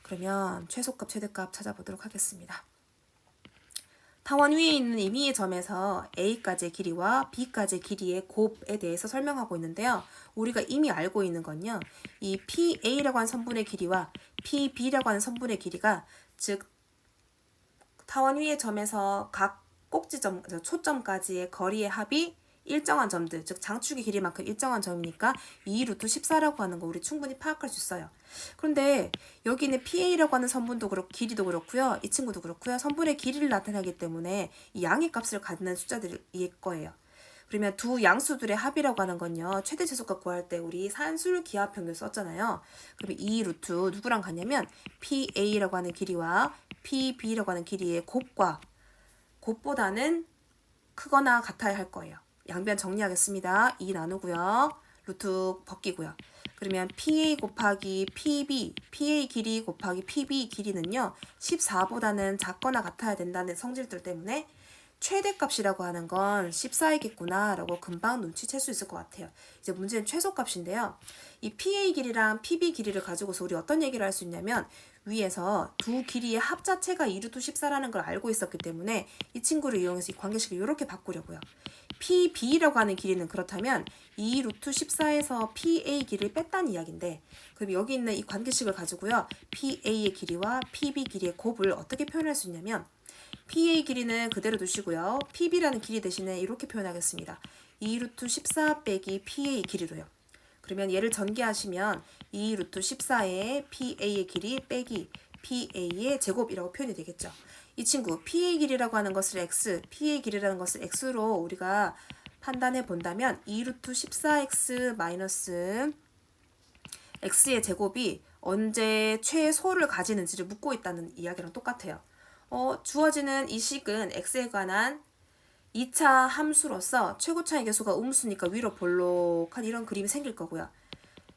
그러면 최소값, 최대값 찾아보도록 하겠습니다. 타원 위에 있는 이 위의 점에서 A까지의 길이와 B까지의 길이의 곱에 대해서 설명하고 있는데요. 우리가 이미 알고 있는 건요. 이 PA라고 하는 선분의 길이와 PB라고 하는 선분의 길이가 즉 타원 위의 점에서 각 꼭지점, 초점까지의 거리의 합이 일정한 점들, 즉 장축의 길이만큼 일정한 점이니까 2 루트 14라고 하는 거 우리 충분히 파악할 수 있어요. 그런데 여기는 PA라고 하는 선분도 그렇고 길이도 그렇고요. 이 친구도 그렇고요. 선분의 길이를 나타내기 때문에 이 양의 값을 갖는 숫자들일 거예요. 그러면 두 양수들의 합이라고 하는 건요. 최대 최소값 구할 때 우리 산술 기하 평균 썼잖아요. 그러면 이 루트 누구랑 같냐면 PA라고 하는 길이와 PB라고 하는 길이의 곱보다는 크거나 같아야 할 거예요. 양변 정리하겠습니다. 2 나누고요. 루트 벗기고요. 그러면 PA 곱하기 PB, PA 길이 곱하기 PB 길이는요. 14보다는 작거나 같아야 된다는 성질들 때문에 최대값이라고 하는 건 14이겠구나 라고 금방 눈치챌 수 있을 것 같아요. 이제 문제는 최소값인데요. 이 PA 길이랑 PB 길이를 가지고서 우리 어떤 얘기를 할 수 있냐면 위에서 두 길이의 합 자체가 2루트 14라는 걸 알고 있었기 때문에 이 친구를 이용해서 이 관계식을 이렇게 바꾸려고요. PB라고 하는 길이는 그렇다면 2루트 14에서 PA 길이를 뺐다는 이야기인데 그럼 여기 있는 이 관계식을 가지고요. PA의 길이와 PB 길이의 곱을 어떻게 표현할 수 있냐면 PA 길이는 그대로 두시고요. PB라는 길이 대신에 이렇게 표현하겠습니다. 2루트 14 빼기 PA 길이로요. 그러면 얘를 전개하시면 2루트 14의 PA의 길이 빼기 PA의 제곱이라고 표현이 되겠죠. 이 친구 PA 길이라고 하는 것을 X, PA 길이라는 것을 X로 우리가 판단해 본다면 2루트 14X 마이너스 X의 제곱이 언제 최소를 가지는지를 묻고 있다는 이야기랑 똑같아요. 주어지는 이 식은 x에 관한 2차 함수로서 최고차의 계수가 음수니까 위로 볼록한 이런 그림이 생길 거고요.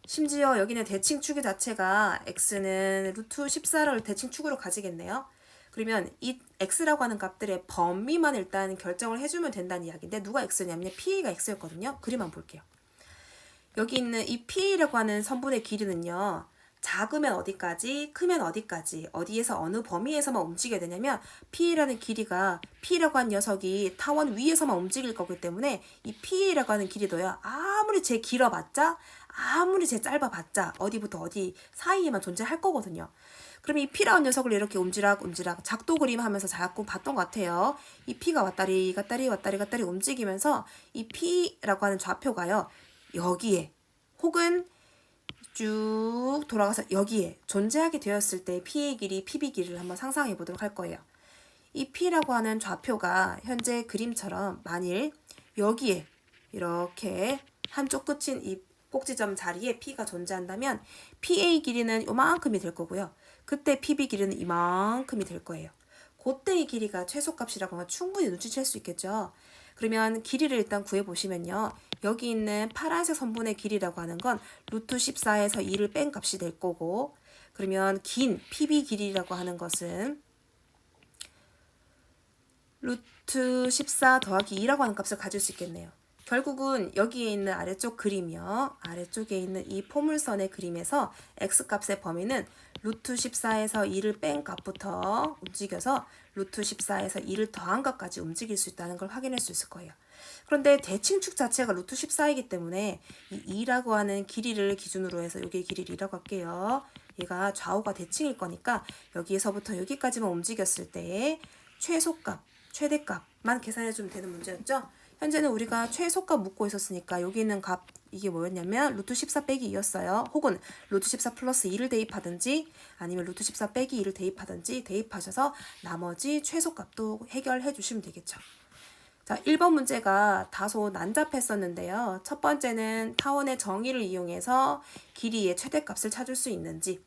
심지어 여기는 대칭축의 자체가 x는 루트 14를 대칭축으로 가지겠네요. 그러면 이 x라고 하는 값들의 범위만 일단 결정을 해주면 된다는 이야기인데 누가 x냐면 p가 x였거든요. 그림만 볼게요. 여기 있는 이 p라고 하는 선분의 길이는요. 작으면 어디까지, 크면 어디까지, 어디에서 어느 범위에서만 움직여야 되냐면 p라는 길이가 p라고 하는 녀석이 타원 위에서만 움직일 거기 때문에 이 p라고 하는 길이도요. 아무리 제 길어봤자 아무리 제 짧아봤자 어디부터 어디 사이에만 존재할 거거든요. 그럼 이 p라는 녀석을 이렇게 움지락 작도 그림 하면서 자꾸 봤던 것 같아요. 이 p가 왔다리 갔다리 움직이면서 이 p라고 하는 좌표가요. 여기에 혹은 쭉 돌아가서 여기에 존재하게 되었을 때 P의 길이, PB 길이를 한번 상상해 보도록 할 거예요. 이 P라고 하는 좌표가 현재 그림처럼 만일 여기에 이렇게 한쪽 끝인 이 꼭지점 자리에 P가 존재한다면 PA 길이는 이만큼이 될 거고요. 그때 PB 길이는 이만큼이 될 거예요. 그때의 길이가 최소값이라고 하면 충분히 눈치챌 수 있겠죠. 그러면 길이를 일단 구해보시면요. 여기 있는 파란색 선분의 길이라고 하는 건 루트 14에서 2를 뺀 값이 될 거고 그러면 긴 PB 길이라고 하는 것은 루트 14 더하기 2라고 하는 값을 가질 수 있겠네요. 결국은 여기에 있는 아래쪽 그림이요. 아래쪽에 있는 이 포물선의 그림에서 x값의 범위는 루트 14에서 2를 뺀 값부터 움직여서 루트 14에서 2를 더한 값까지 움직일 수 있다는 걸 확인할 수 있을 거예요. 그런데 대칭축 자체가 루트 14이기 때문에 이 2라고 하는 길이를 기준으로 해서 여기의 길이를 2라고 할게요. 얘가 좌우가 대칭일 거니까 여기에서부터 여기까지만 움직였을 때 최소값, 최대값만 계산해주면 되는 문제였죠. 현재는 우리가 최소값 묻고 있었으니까 여기 있는 값 이게 뭐였냐면 루트 14 빼기 2였어요. 혹은 루트 14 플러스 2를 대입하든지 아니면 루트 14 빼기 2를 대입하든지 대입하셔서 나머지 최소값도 해결해 주시면 되겠죠. 자, 1번 문제가 다소 난잡했었는데요. 첫 번째는 타원의 정의를 이용해서 길이의 최대값을 찾을 수 있는지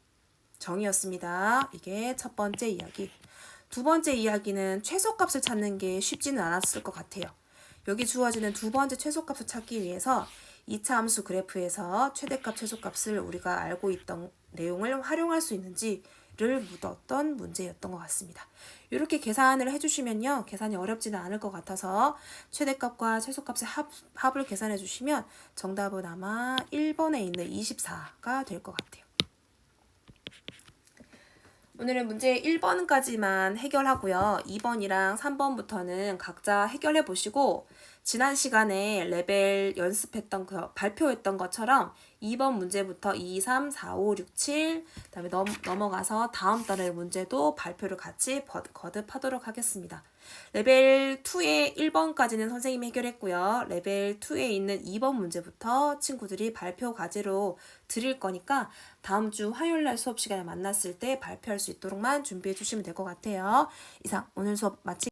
정의였습니다. 이게 첫 번째 이야기. 두 번째 이야기는 최소값을 찾는 게 쉽지는 않았을 것 같아요. 여기 주어지는 두 번째 최소값을 찾기 위해서 2차 함수 그래프에서 최대값, 최소값을 우리가 알고 있던 내용을 활용할 수 있는지를 묻었던 문제였던 것 같습니다. 이렇게 계산을 해주시면요. 계산이 어렵지는 않을 것 같아서 최대값과 최소값의 합을 계산해 주시면 정답은 아마 1번에 있는 24가 될 것 같아요. 오늘은 문제 1번까지만 해결하고요. 2번이랑 3번부터는 각자 해결해 보시고 지난 시간에 레벨 연습했던 발표했던 것처럼 2번 문제부터 2, 3, 4, 5, 6, 7 그다음에 넘어가서 다음 달의 문제도 발표를 같이 거듭하도록 하겠습니다. 레벨 2의 1번까지는 선생님이 해결했고요. 레벨 2에 있는 2번 문제부터 친구들이 발표 과제로 드릴 거니까 다음 주 화요일날 수업 시간에 만났을 때 발표할 수 있도록만 준비해 주시면 될 것 같아요. 이상 오늘 수업 마치